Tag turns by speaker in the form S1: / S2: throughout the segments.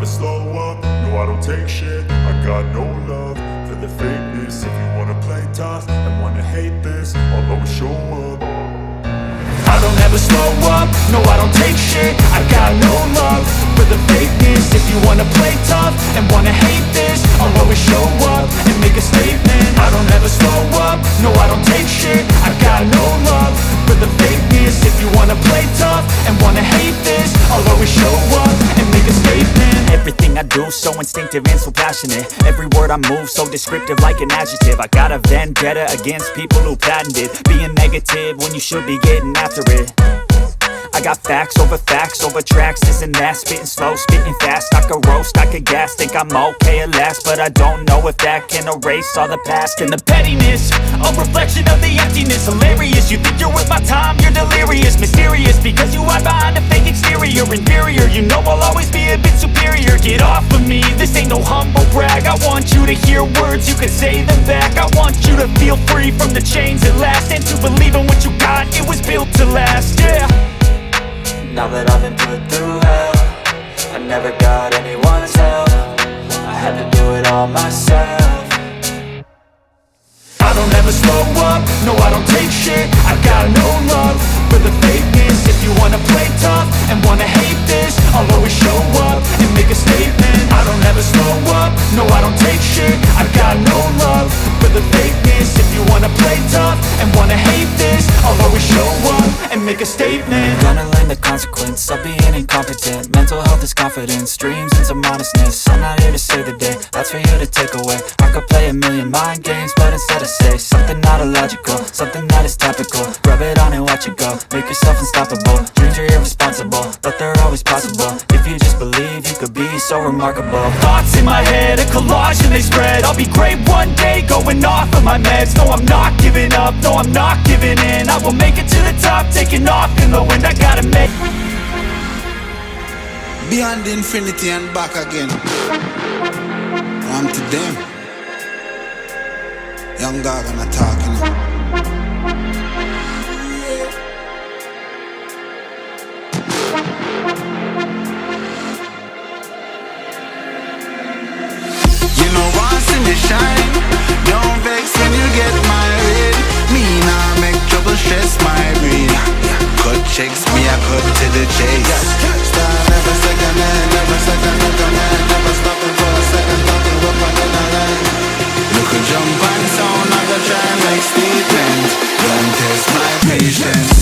S1: slow up, no I don't take shit. I got no love for the fakeness. If you wanna play tough and wanna hate this, I'll always show up. I don't ever slow up, no I don't take shit. I got no love for the fakeness. If you wanna play tough and wanna hate this, I'll always show up and make a statement. I don't ever slow up, no I don't take shit. I got no love for the fakeness. If you wanna play tough and wanna hate this, I'll always show up and make a statement.
S2: Everything I do so instinctive and so passionate. Every word I move so descriptive like an adjective. I got a vendetta against people who patented being negative when you should be getting after it. I got facts over tracks, this and that. Spitting slow, spitting fast. I could roast, I could gas. Think I'm okay at last, but I don't know if that can erase all the past. And the pettiness, a reflection of the emptiness. Hilarious, you think you're worth my time, you're delirious. Mysterious, because you hide behind a fake exterior. Inferior, you know I'll always be a bit superior. Get off of me, this ain't no humble brag. I want you to hear words, you can say them back. I want you to feel free from the chains at last, and to believe in what you got, it was built to last, yeah.
S3: Now that I've been put through hell, I never got anyone's help. I had to do it all myself.
S1: I don't ever slow up, no I don't take shit. I got no love for the fakeness. If you wanna play tough and wanna hate this, I'll always show up and make a statement. I don't ever slow up, no I don't take shit. I got no love for the fakeness. If you wanna play tough and wanna hate this, I'll always show up and make a statement.
S3: Gonna learn the consequence of being incompetent. Mental health is confidence, dreams and some honestness. I'm not here to save the day, that's for you to take away. I could play a million mind games, but instead I say something not illogical, something that is topical. Rub it on and watch it go, make yourself unstoppable. Dreams are irresponsible, but they're always possible. If you just believe, you could be so remarkable.
S2: Thoughts in my head, a collage and they spread. I'll be great one day, going off of my meds. No, I'm not giving up, no, I'm not giving in. I will make it to the top, taking off in the wind. I gotta make
S4: beyond infinity and back again. To them, young dog and a talking. You know want see me shine. Don't vex when you get married. Me nah make trouble stress my brain. Cut checks me I cut to the chase. Start never second hand, never second hand, never stopping for a second, talking up on the line. Look a jump and sound, I go try and make statements. Don't test my patience.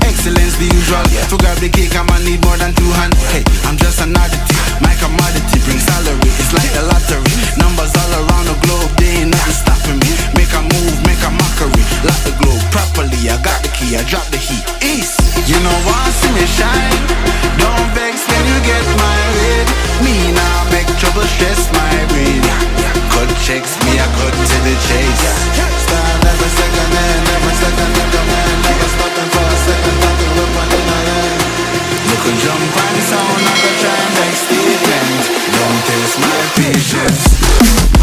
S4: Excellence the usual. To grab the cake, I'ma need more than two hands. Hey, I'm just an oddity. My commodity brings salary. It's like the lottery. Numbers all around the globe, they ain't nothing stopping me. Make a move, make a mockery. Lock the globe properly. I got the key, I drop the heat. East, you know want see me shine. Don't vex when you get married. Me nah make trouble stress my brain. Cut checks me, I cut to the chase. Start never second hand, never second hand, never stopping for a second, talking up on the line. Look a jump and sound, I go try and make statements. Don't test my patience.